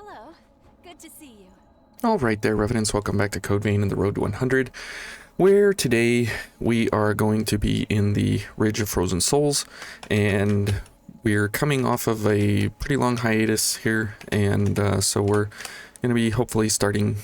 Hello. Good to see you. All right there, Revenants. Welcome back to Code Vein and the Road to 100, where today we are going to be in the Ridge of Frozen Souls, and we're coming off of a pretty long hiatus here, and so we're going to be hopefully starting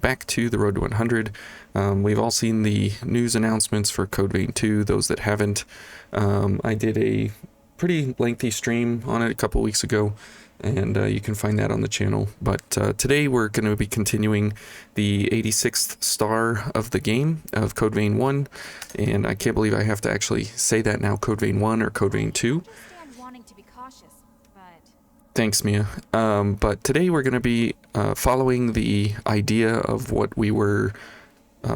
back to the Road to 100. We've all seen the news announcements for Code Vein 2, those that haven't. I did a pretty lengthy stream on it a couple weeks ago, and you can find that on the channel. But today we're going to be continuing the 86th star of the game of Code Vein 1, and I can't believe I have to actually say that now, Code Vein 1 or Code Vein 2. Wanting to be cautious, but Thanks, Mia. But today we're going to be following the idea of what we were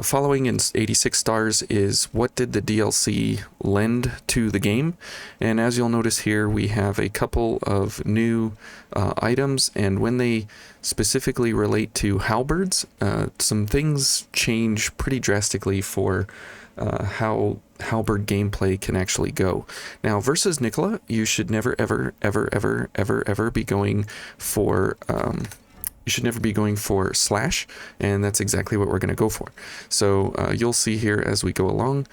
following in 86 stars is what did the DLC lend to the game. And as you'll notice here, we have a couple of new items, and when they specifically relate to halberds, some things change pretty drastically for how halberd gameplay can actually go. Now, versus Nicola, you should never ever be going for you should never be going for slash, and that's exactly what we're going to go for. So you'll see here as we go along,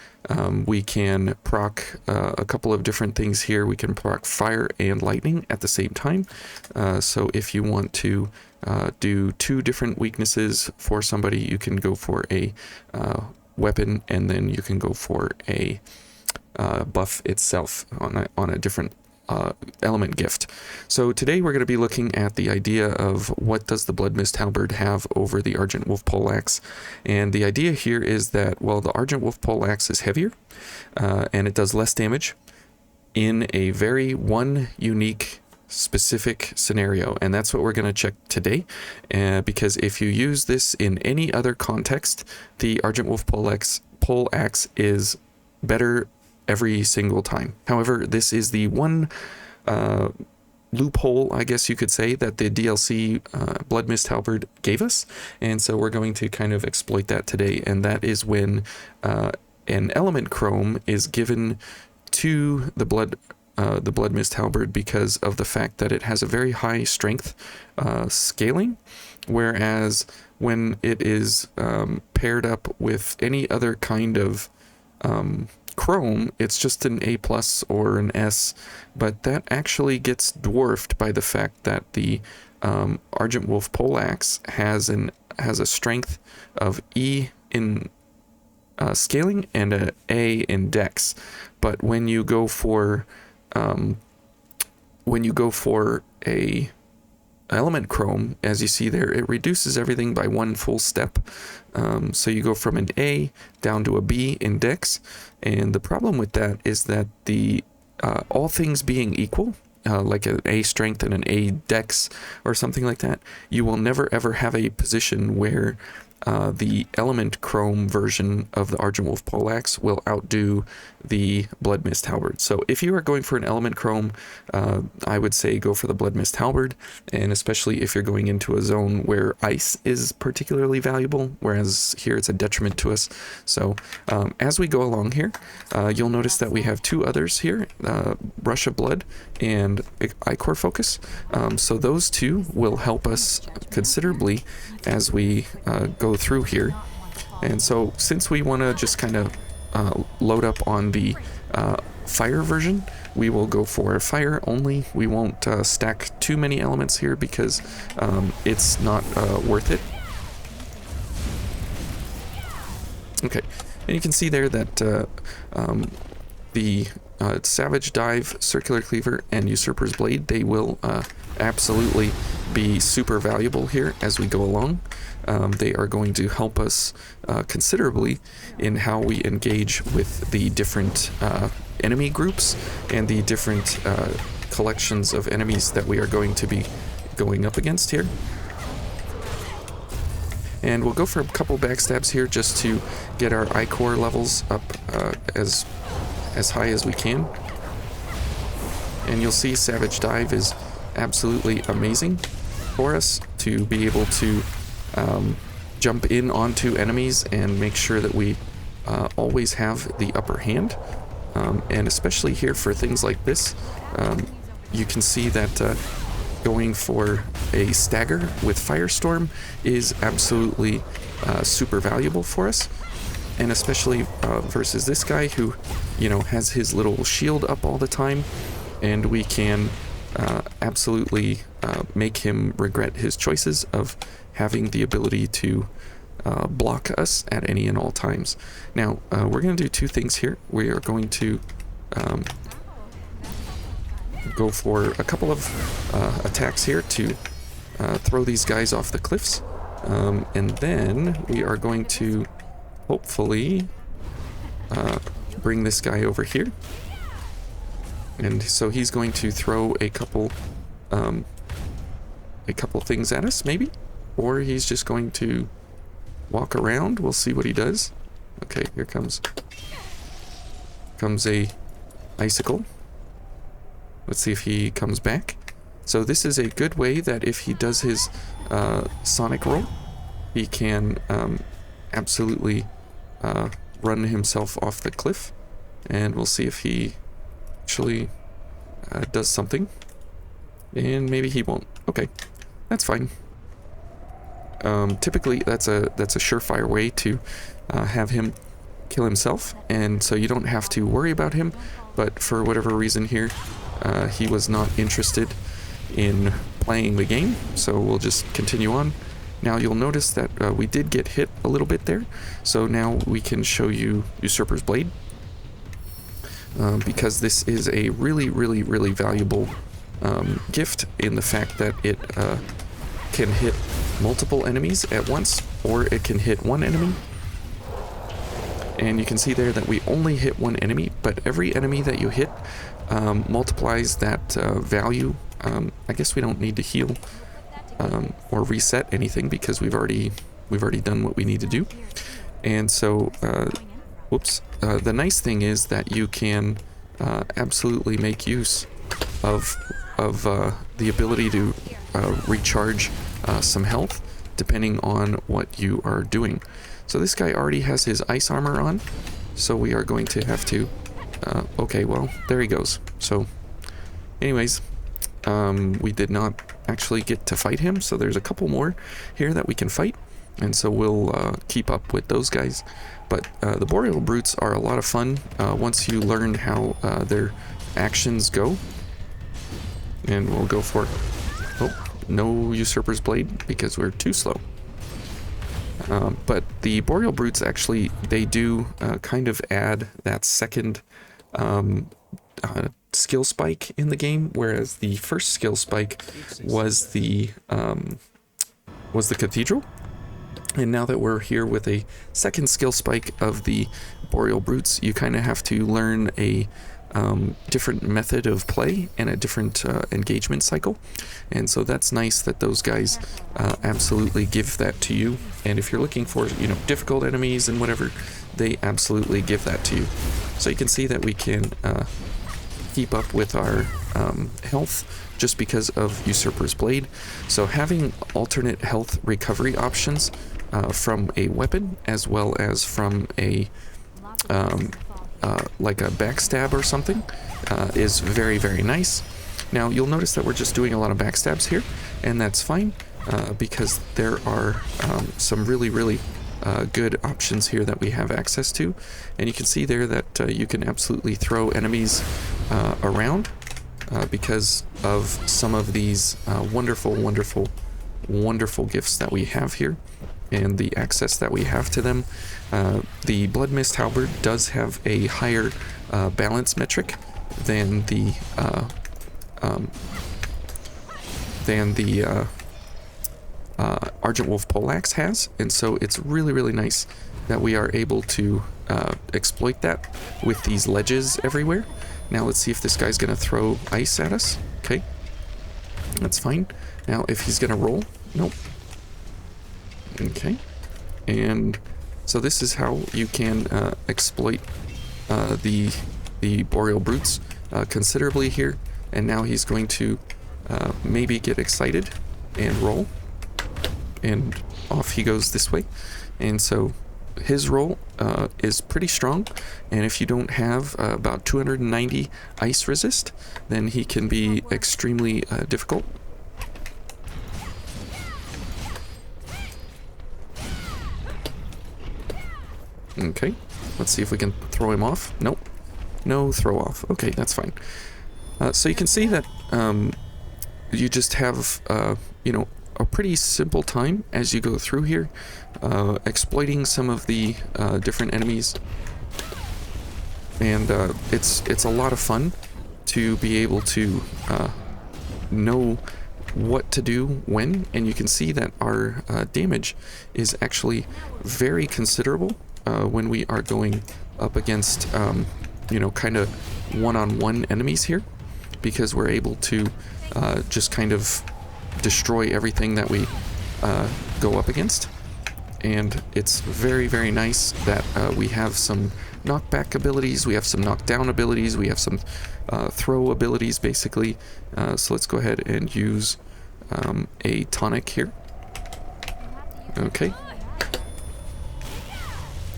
we can proc a couple of different things here. We can proc fire and lightning at the same time. So if you want to do two different weaknesses for somebody, you can go for a weapon, and then you can go for a buff itself on a different element gift. So today we're going to be looking at the idea of what does the Blood Mist Halberd have over the Argent Wolf Poleaxe, and the idea here is that, well, the Argent Wolf Poleaxe is heavier and it does less damage in a very one unique specific scenario, and that's what we're going to check today, because if you use this in any other context, the Argent Wolf Poleaxe is better every single time. However, this is the one loophole, I guess you could say, that the DLC Blood Mist Halberd gave us, and so we're going to kind of exploit that today, and that is when an element chrome is given to the Blood Mist Halberd because of the fact that it has a very high strength scaling, whereas when it is paired up with any other kind of chrome, it's just an A+ or an S, but that actually gets dwarfed by the fact that the Argent Wolf Poleaxe has a strength of E in scaling and an A in dex. But when you go for a element chrome, as you see there, it reduces everything by one full step. So you go from an A down to a B in dex, and the problem with that is that the all things being equal, like an A strength and an A dex or something like that, you will never ever have a position where the element chrome version of the Argent Wolf Poleaxe will outdo the Blood Mist Halberd. So if you are going for an element chrome, I would say go for the Blood Mist Halberd, and especially if you're going into a zone where ice is particularly valuable, whereas here it's a detriment to us. So as we go along here, you'll notice that we have two others here, Rush of Blood and Ichor Focus. So those two will help us considerably as we go through here. And so since we want to just kind of load up on the fire version, we will go for fire only. We won't stack too many elements here because it's not worth it. Okay, and you can see there that the Savage Dive, Circular Cleaver, and Usurper's Blade, they will absolutely be super valuable here as we go along. They are going to help us considerably in how we engage with the different enemy groups and the different collections of enemies that we are going to be going up against here. And we'll go for a couple backstabs here just to get our Ichor levels up as high as we can. And you'll see Savage Dive is absolutely amazing for us to be able to jump in onto enemies and make sure that we always have the upper hand. And especially here for things like this, you can see that going for a stagger with Firestorm is absolutely super valuable for us. And especially versus this guy who, you know, has his little shield up all the time, and we can absolutely make him regret his choices of having the ability to block us at any and all times. Now, we're going to do two things here. We are going to go for a couple of attacks here to throw these guys off the cliffs. And then we are going to hopefully bring this guy over here. And so he's going to throw a couple things at us, maybe? Or he's just going to walk around. We'll see what he does. Okay, here comes a icicle. Let's see if he comes back. So this is a good way that if he does his sonic roll, he can absolutely run himself off the cliff. And we'll see if he actually does something. And maybe he won't. Okay, that's fine. Typically that's a surefire way to have him kill himself, and so you don't have to worry about him. But for whatever reason here, he was not interested in playing the game, so we'll just continue on. Now you'll notice that we did get hit a little bit there, so now we can show you Usurper's Blade, because this is a really valuable gift in the fact that it can hit multiple enemies at once, or it can hit one enemy. And you can see there that we only hit one enemy, but every enemy that you hit multiplies that value. I guess we don't need to heal or reset anything because we've already done what we need to do. And so the nice thing is that you can absolutely make use of the ability to recharge some health depending on what you are doing. So this guy already has his ice armor on, so we are going to have to okay, well, there he goes. So anyways, we did not actually get to fight him, so there's a couple more here that we can fight, and so we'll keep up with those guys. But the Boreal Brutes are a lot of fun once you learn how their actions go. And we'll go for, no Usurper's Blade because we're too slow. But the Boreal Brutes actually, they do kind of add that second skill spike in the game, whereas the first skill spike was the Cathedral. And now that we're here with a second skill spike of the Boreal Brutes, you kind of have to learn a different method of play and a different engagement cycle. And so that's nice that those guys absolutely give that to you. And if you're looking for, you know, difficult enemies and whatever, they absolutely give that to you. So you can see that we can keep up with our health just because of Usurper's Blade. So having alternate health recovery options from a weapon as well as from a like a backstab or something is very nice. Now you'll notice that we're just doing a lot of backstabs here, and that's fine because there are some really good options here that we have access to. And you can see there that you can absolutely throw enemies around because of some of these wonderful gifts that we have here and the access that we have to them. The Blood Mist Halberd does have a higher balance metric than the Argent Wolf Poleaxe has, and so it's really nice that we are able to exploit that with these ledges everywhere. Now let's see if this guy's gonna throw ice at us. Okay, that's fine. Now if he's gonna roll, nope. Okay, and so this is how you can exploit the Boreal Brutes considerably here. And now he's going to maybe get excited and roll, and off he goes this way. And so his roll is pretty strong, and if you don't have about 290 ice resist, then he can be extremely difficult. Okay, let's see if we can throw him off. Nope, no throw off. Okay, that's fine. So you can see that you just have, you know, a pretty simple time as you go through here, exploiting some of the different enemies. And it's a lot of fun to be able to know what to do when, and you can see that our damage is actually very considerable when we are going up against, you know, kind of one-on-one enemies here, because we're able to just kind of destroy everything that we go up against. And it's very, very nice that we have some knockback abilities, we have some knockdown abilities, we have some throw abilities, basically. So let's go ahead and use a tonic here. Okay.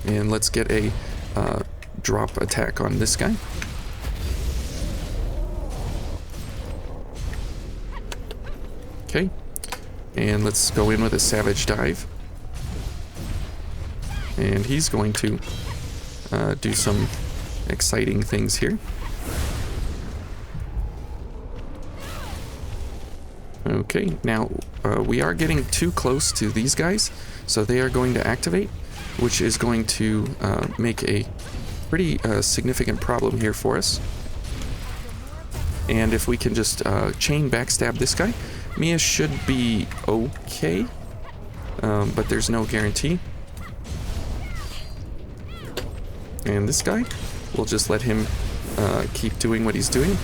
And let's get a drop attack on this guy. Okay. And let's go in with a savage dive. And he's going to do some exciting things here. Okay, now we are getting too close to these guys, so they are going to activate, which is going to make a pretty significant problem here for us. And if we can just chain backstab this guy, Mia should be okay, but there's no guarantee. And this guy, we'll just let him keep doing what he's doing.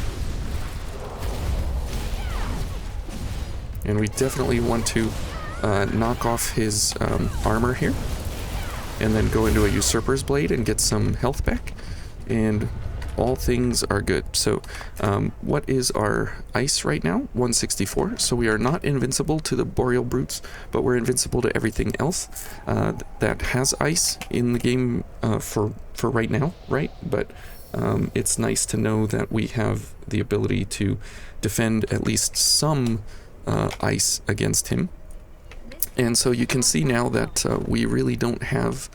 And we definitely want to knock off his armor here, and then go into a Usurper's Blade and get some health back, and all things are good. So what is our ice right now? 164. So we are not invincible to the Boreal Brutes, but we're invincible to everything else that has ice in the game for right now, right? But it's nice to know that we have the ability to defend at least some ice against him. And so you can see now that we really don't have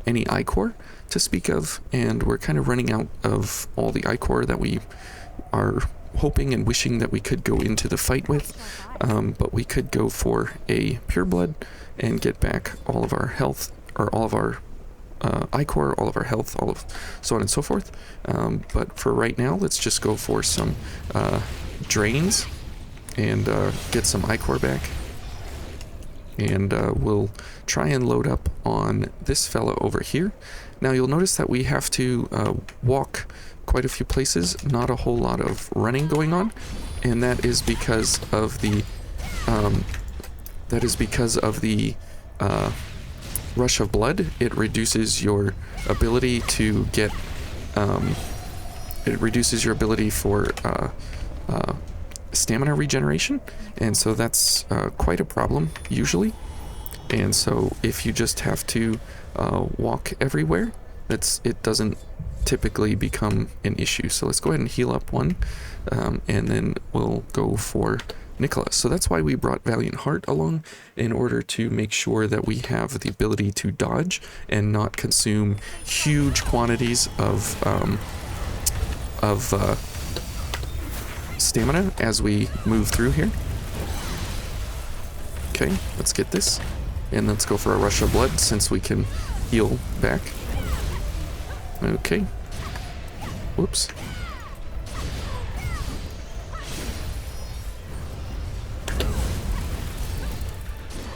any ichor to speak of, and we're kind of running out of all the ichor that we are hoping and wishing that we could go into the fight with, but we could go for a pure blood and get back all of our health, or all of our ichor, all of our health, all of so on and so forth. But for right now, let's just go for some drains and get some ichor back. And we'll try and load up on this fella over here. Now you'll notice that we have to walk quite a few places, not a whole lot of running going on, and that is because of the rush of blood. It reduces your ability to get for stamina regeneration, and so that's quite a problem usually. And so if you just have to walk everywhere, it doesn't typically become an issue. So let's go ahead and heal up one, and then we'll go for Nicola. So that's why we brought Valiant Heart along, in order to make sure that we have the ability to dodge and not consume huge quantities of stamina as we move through here. Okay, let's get this, and let's go for a rush of blood since we can heal back. Okay. Whoops.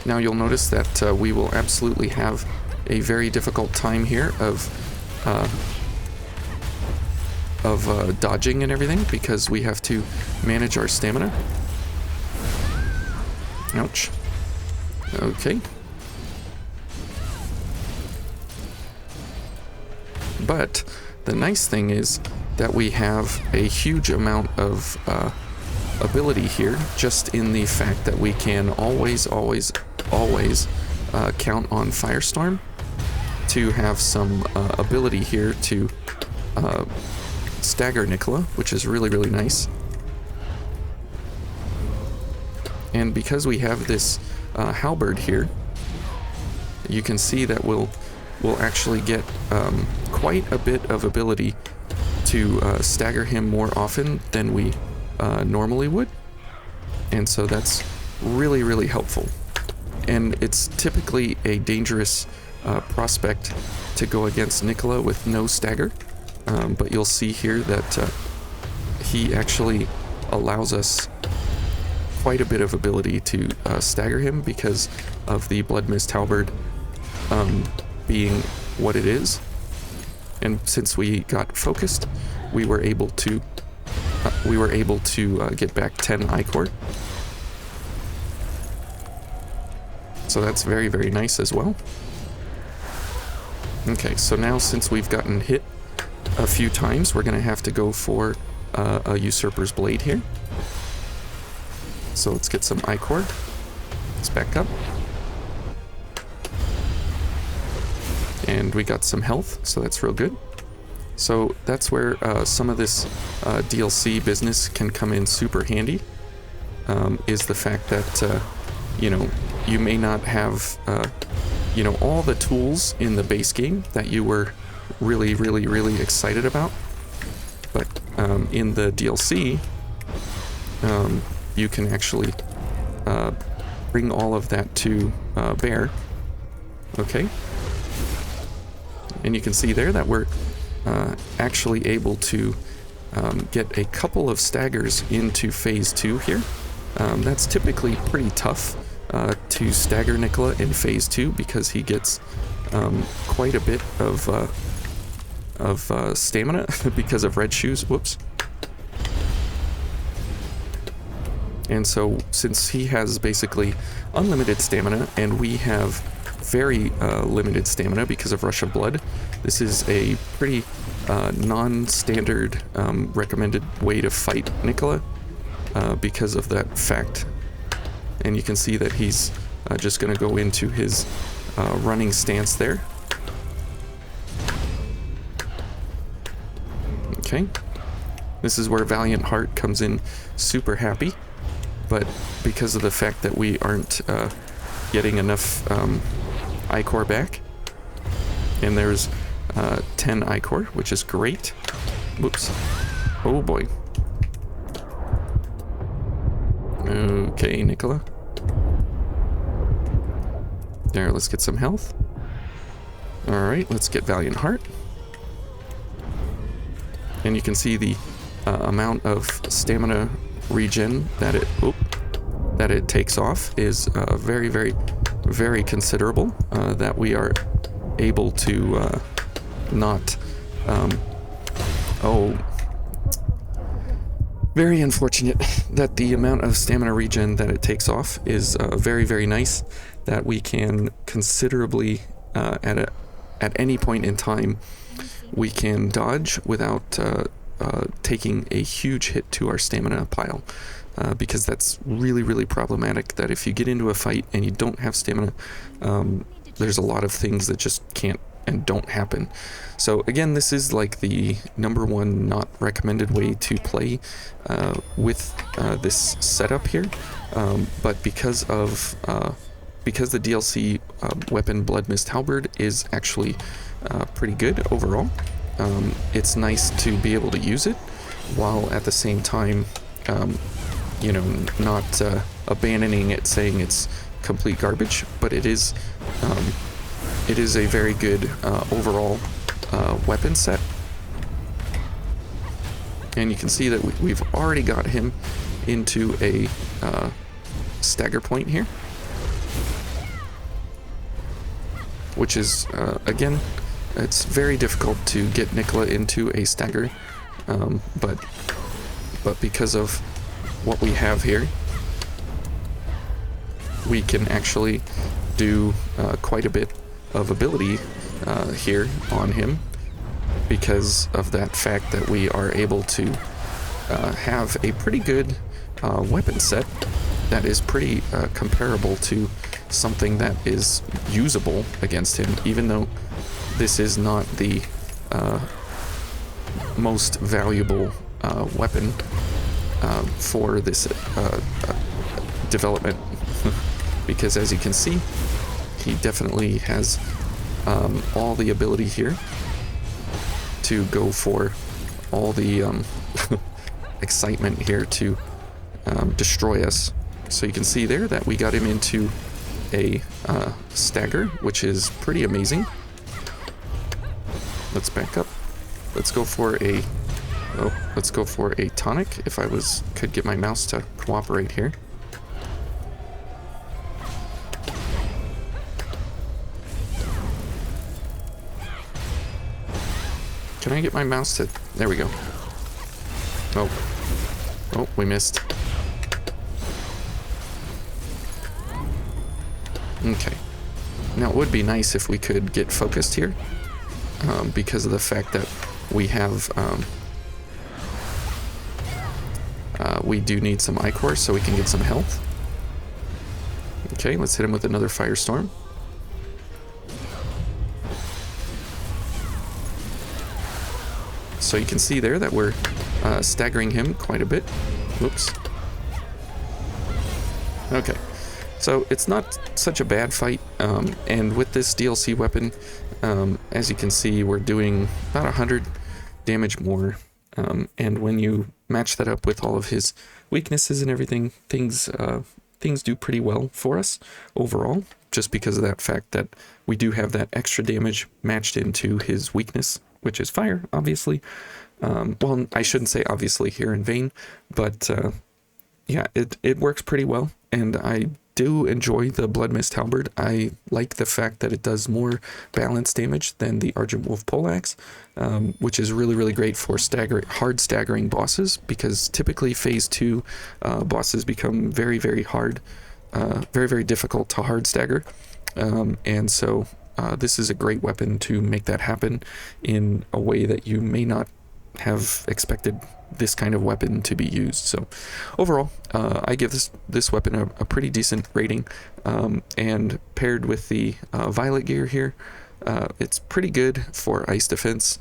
Now you'll notice that we will absolutely have a very difficult time here of dodging and everything, because we have to manage our stamina. Ouch. Okay. But the nice thing is that we have a huge amount of ability here, just in the fact that we can always count on Firestorm to have some ability here to stagger Nicola, which is really, really nice. And because we have this halberd here, you can see that we'll will actually get quite a bit of ability to stagger him more often than we normally would. And so that's really, really helpful. And it's typically a dangerous prospect to go against Nicola with no stagger. But you'll see here that he actually allows us quite a bit of ability to stagger him because of the Blood Mist Halberd being what it is. And since we got focused, we were able to get back 10 Ichor. So that's very, very nice as well. Okay, so now since we've gotten hit a few times, we're going to have to go for a Usurper's Blade here. So let's get some Ichor. Let's back up. And we got some health, so that's real good. So that's where some of this DLC business can come in super handy, is the fact that, you know, you may not have, you know, all the tools in the base game that you were really, really, really excited about. But in the DLC, you can actually bring all of that to bear. Okay. And you can see there that we're actually able to get a couple of staggers into phase 2 here. That's typically pretty tough to stagger Nicola in phase 2 because he gets quite a bit of stamina because of red shoes. Whoops. And so since he has basically unlimited stamina and we have very limited stamina because of Rush of Blood, this is a pretty non-standard recommended way to fight Nicola because of that fact. And you can see that he's just going to go into his running stance there. Okay. This is where Valiant Heart comes in super happy, but because of the fact that we aren't getting enough Ichor back, and there's 10 Ichor, which is great. Whoops. Oh boy. Okay, Nicola. There, let's get some health. Alright, let's get Valiant Heart. And you can see the amount of stamina regen that it takes off is very, very, very considerable. That we are able to not... very unfortunate that the amount of stamina regen that it takes off is very, very nice. That we can considerably, at any point in time, we can dodge without taking a huge hit to our stamina pile. Because that's really, really problematic, that if you get into a fight and you don't have stamina, there's a lot of things that just can't and don't happen. So again, this is like the #1 not recommended way to play with this setup here, but because the DLC weapon Blood Mist Halberd is actually pretty good overall, it's nice to be able to use it while at the same time you know, not abandoning it, saying it's complete garbage, but it is a very good overall weapon set. And you can see that we've already got him into a stagger point here, which is again, it's very difficult to get Nicola into a stagger, but because of what we have here, we can actually do quite a bit of ability here on him because of that fact that we are able to have a pretty good weapon set that is pretty comparable to something that is usable against him, even though this is not the most valuable weapon for this development. Because as you can see, he definitely has all the ability here to go for all the excitement here to destroy us. So you can see there that we got him into a stagger, which is pretty amazing. Let's back up. Let's go for a tonic if I could get my mouse to cooperate here. Can I get my mouse to... There we go. Oh, we missed. Okay. Now it would be nice if we could get focused here, because of the fact that we have... we do need some ichor so we can get some health. Okay, let's hit him with another firestorm. So you can see there that we're staggering him quite a bit. Whoops. Okay, so it's not such a bad fight, and with this DLC weapon, as you can see, we're doing about 100 damage more, and when you match that up with all of his weaknesses and everything, things do pretty well for us overall, just because of that fact that we do have that extra damage matched into his weakness, which is fire, obviously. Well, I shouldn't say obviously here in Vayne, but yeah, it works pretty well, and I do enjoy the Blood Mist Halberd. I like the fact that it does more balanced damage than the Argent Wolf Poleaxe, which is really, really great for hard staggering bosses, because typically Phase 2 bosses become very, very hard, very, very difficult to hard stagger, and so this is a great weapon to make that happen in a way that you may not have expected this kind of weapon to be used. So overall, I give this weapon a pretty decent rating, and paired with the violet gear here, it's pretty good for ice defense,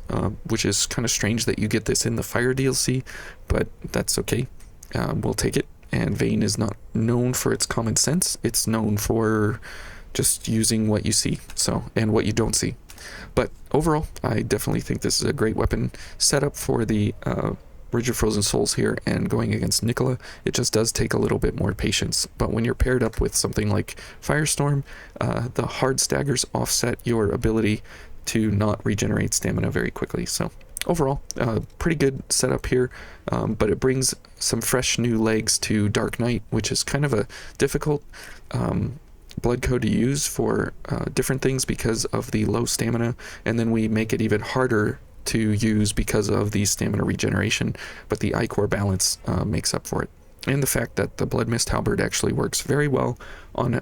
which is kind of strange that you get this in the fire DLC, but that's okay. We'll take it. And Vayne is not known for its common sense. It's known for just using what you see, and what you don't see. But overall, I definitely think this is a great weapon set up for the Bridge of Frozen Souls here, and going against Nicola, it just does take a little bit more patience. But when you're paired up with something like Firestorm, the hard staggers offset your ability to not regenerate stamina very quickly. So overall, pretty good setup here, but it brings some fresh new legs to Dark Knight, which is kind of a difficult blood code to use for different things because of the low stamina, and then we make it even harder to use because of the stamina regeneration, but the ichor balance makes up for it. And the fact that the Blood Mist Halberd actually works very well on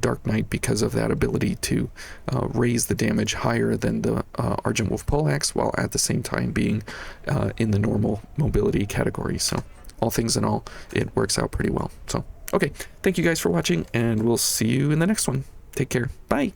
Dark Knight because of that ability to raise the damage higher than the Argent Wolf Poleaxe, while at the same time being in the normal mobility category. So all things in all, it works out pretty well. So okay, thank you guys for watching, and we'll see you in the next one. Take care. Bye.